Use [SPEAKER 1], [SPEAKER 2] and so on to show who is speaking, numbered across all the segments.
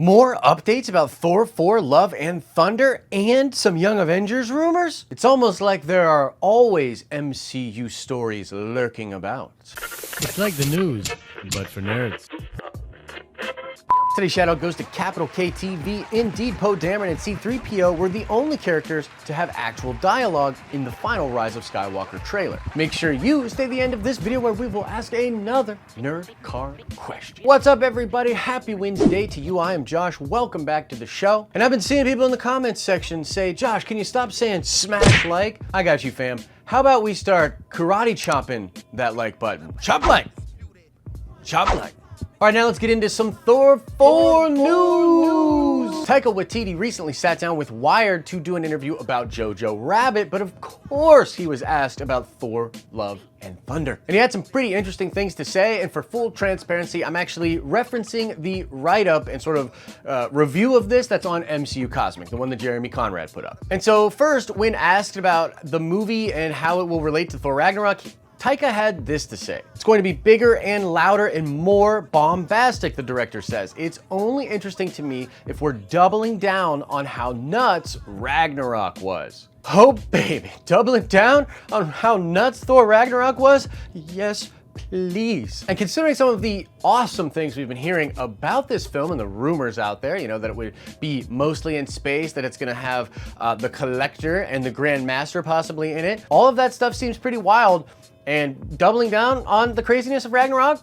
[SPEAKER 1] More updates about Thor Love and Thunder and some Young Avengers rumors? It's almost like there are always MCU stories lurking about.
[SPEAKER 2] It's like the news, but for nerds.
[SPEAKER 1] Today's shout-out goes to Capital KTV. Indeed, Poe Dameron and C-3PO were the only characters to have actual dialogue in the final Rise of Skywalker trailer. Make sure you stay to the end of this video where we will ask another nerd card question. What's up, everybody? Happy Wednesday to you. I am Josh. Welcome back to the show. And I've been seeing people in the comments section say, Josh, can you stop saying smash like? I got you, fam. How about we start karate chopping that like button? Chop like. Chop like. All right, now let's get into some Thor 4 news. Taika Waititi recently sat down with Wired to do an interview about Jojo Rabbit, but of course he was asked about Thor, Love, and Thunder. And he had some pretty interesting things to say, and for full transparency, I'm actually referencing the write-up and sort of review of this that's on MCU Cosmic, the one that Jeremy Conrad put up. And so first, when asked about the movie and how it will relate to Thor Ragnarok, Taika had this to say. It's going to be bigger and louder and more bombastic, the director says. It's only interesting to me if we're doubling down on how nuts Ragnarok was. Oh baby, doubling down on how nuts Thor Ragnarok was? Yes, please. And considering some of the awesome things we've been hearing about this film and the rumors out there, you know, that it would be mostly in space, that it's gonna have the Collector and the Grand Master possibly in it, all of that stuff seems pretty wild. And doubling down on the craziness of Ragnarok?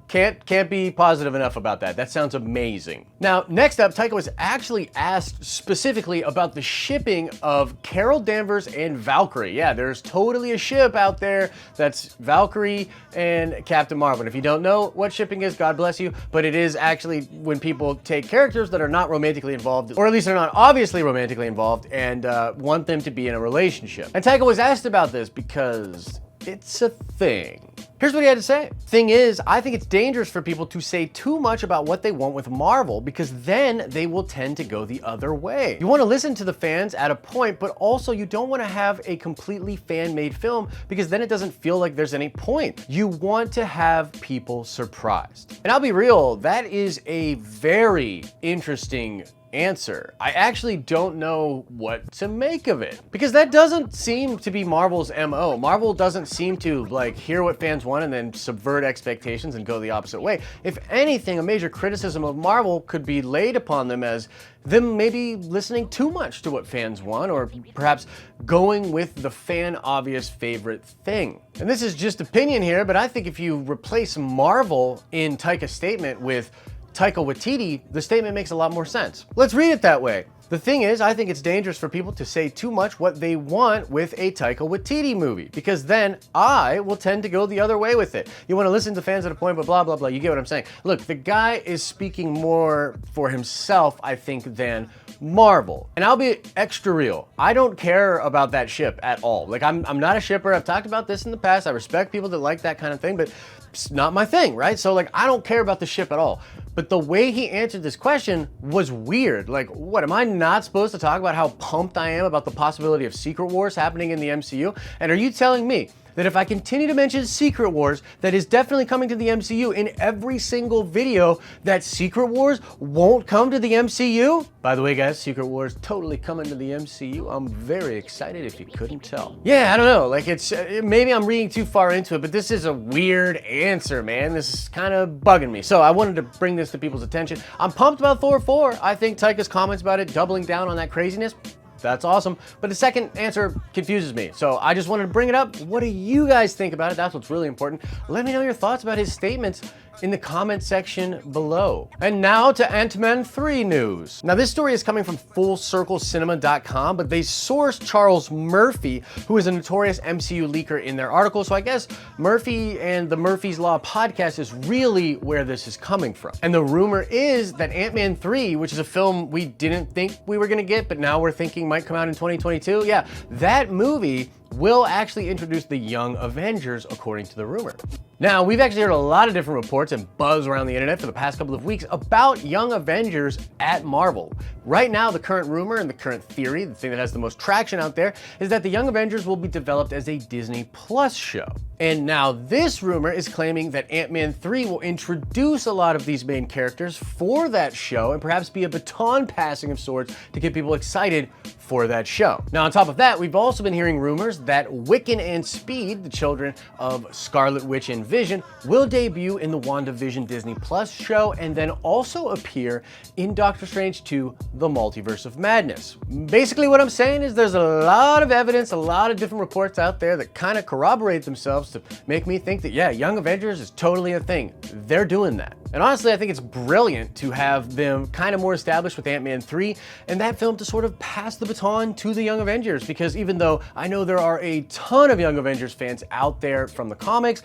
[SPEAKER 1] Can't be positive enough about that. That sounds amazing. Now, next up, Taika was actually asked specifically about the shipping of Carol Danvers and Valkyrie. Yeah, there's totally a ship out there that's Valkyrie and Captain Marvel. And if you don't know what shipping is, God bless you, but it is actually when people take characters that are not romantically involved, or at least they're not obviously romantically involved, and want them to be in a relationship. And Taika was asked about this because it's a thing. Here's what he had to say. Thing is, I think it's dangerous for people to say too much about what they want with Marvel, because then they will tend to go the other way. You want to listen to the fans at a point, but also you don't want to have a completely fan-made film, because then it doesn't feel like there's any point. You want to have people surprised. And I'll be real, that is a very interesting answer. I actually don't know what to make of it, because that doesn't seem to be Marvel's MO. Marvel doesn't seem to like hear what fans want and then subvert expectations and go the opposite way. If anything, a major criticism of Marvel could be laid upon them as them maybe listening too much to what fans want, or perhaps going with the fan obvious favorite thing. And this is just opinion here, but I think if you replace Marvel in Taika's statement with Taika Waititi, the statement makes a lot more sense. Let's read it that way. The thing is, I think it's dangerous for people to say too much what they want with a Taika Waititi movie, because then I will tend to go the other way with it. You want to listen to fans at a point, but blah, blah, blah. You get what I'm saying. Look, the guy is speaking more for himself, I think, than Marvel. And I'll be extra real. I don't care about that ship at all. Like, I'm not a shipper. I've talked about this in the past. I respect people that like that kind of thing, but it's not my thing, right? So like, I don't care about the ship at all. But the way he answered this question was weird. Like, what, am I not supposed to talk about how pumped I am about the possibility of Secret Wars happening in the MCU? And are you telling me that if I continue to mention Secret Wars, that is definitely coming to the MCU in every single video, that Secret Wars won't come to the MCU? By the way, guys, Secret Wars totally coming to the MCU. I'm very excited if you couldn't tell. Yeah, I don't know, like it's, maybe I'm reading too far into it, but this is a weird answer, man. This is kind of bugging me. So I wanted to bring this to people's attention. I'm pumped about Thor 4. I think Taika's comments about it, doubling down on that craziness, that's awesome. But the second answer confuses me. So I just wanted to bring it up. What do you guys think about it? That's what's really important. Let me know your thoughts about his statements in the comment section below. And now to Ant-Man 3 news. Now this story is coming from FullCircleCinema.com, but they sourced Charles Murphy, who is a notorious MCU leaker, in their article. So I guess Murphy and the Murphy's Law podcast is really where this is coming from. And the rumor is that Ant-Man 3, which is a film we didn't think we were gonna get, but now we're thinking might come out in 2022. Yeah, that movie will actually introduce the Young Avengers, according to the rumor. Now, we've actually heard a lot of different reports and buzz around the internet for the past couple of weeks about Young Avengers at Marvel. Right now, the current rumor and the current theory, the thing that has the most traction out there, is that the Young Avengers will be developed as a Disney Plus show. And now this rumor is claiming that Ant-Man 3 will introduce a lot of these main characters for that show and perhaps be a baton passing of sorts to get people excited for that show. Now, on top of that, we've also been hearing rumors that Wiccan and Speed, the children of Scarlet Witch and Vision, will debut in the WandaVision Disney Plus show and then also appear in Doctor Strange 2: The Multiverse of Madness. Basically, what I'm saying is there's a lot of evidence, a lot of different reports out there that kind of corroborate themselves to make me think that, yeah, Young Avengers is totally a thing. They're doing that. And honestly, I think it's brilliant to have them kind of more established with Ant-Man 3 and that film to sort of pass the baton to the Young Avengers, because even though I know there are a ton of Young Avengers fans out there from the comics,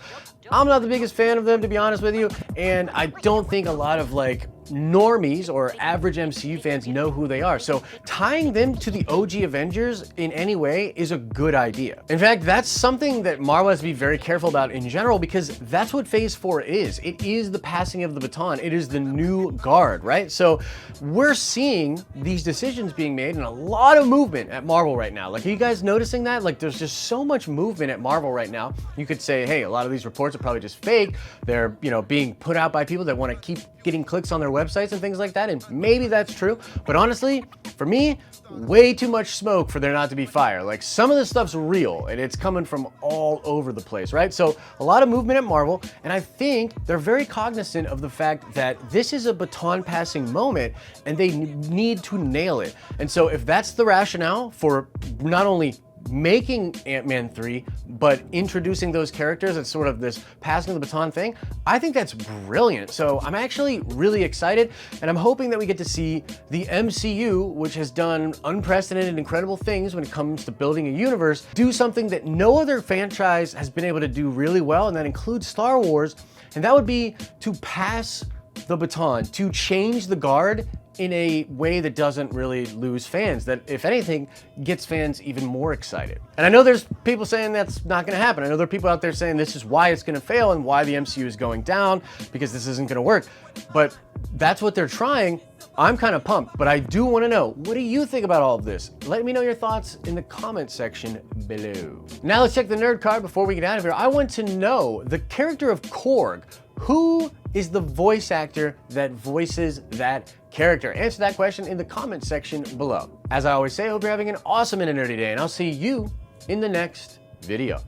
[SPEAKER 1] I'm not the biggest fan of them, to be honest with you, and I don't think a lot of like normies or average MCU fans know who they are. So tying them to the OG Avengers in any way is a good idea. In fact, that's something that Marvel has to be very careful about in general, because that's what Phase 4 is. It is the passing of the baton. It is the new guard, right? So we're seeing these decisions being made and a lot of movement at Marvel right now. Like, are you guys noticing that? Like, there's just so much movement at Marvel right now. You could say, hey, a lot of these reports are probably just fake. They're, being put out by people that want to keep getting clicks on their websites and things like that, and maybe that's true, but honestly, for me, way too much smoke for there not to be fire. Like, some of this stuff's real, and it's coming from all over the place, right? So, a lot of movement at Marvel, and I think they're very cognizant of the fact that this is a baton passing moment, and they need to nail it. And so, if that's the rationale for not only making Ant-Man 3, but introducing those characters as sort of this passing of the baton thing, I think that's brilliant. So I'm actually really excited, and I'm hoping that we get to see the MCU, which has done unprecedented, incredible things when it comes to building a universe, do something that no other franchise has been able to do really well, and that includes Star Wars, and that would be to pass the baton, to change the guard in a way that doesn't really lose fans, that if anything gets fans even more excited. And I know there's people saying that's not going to happen. I know there are people out there saying this is why it's going to fail and why the MCU is going down, because this isn't going to work. But that's what they're trying. I'm kind of pumped, but I do want to know, what do you think about all of this? Let me know your thoughts in the comment section below. Now let's check the nerd card before we get out of here. I want to know the character of Korg. Who is the voice actor that voices that character? Answer that question in the comment section below. As I always say, I hope you're having an awesome and a nerdy day, and I'll see you in the next video.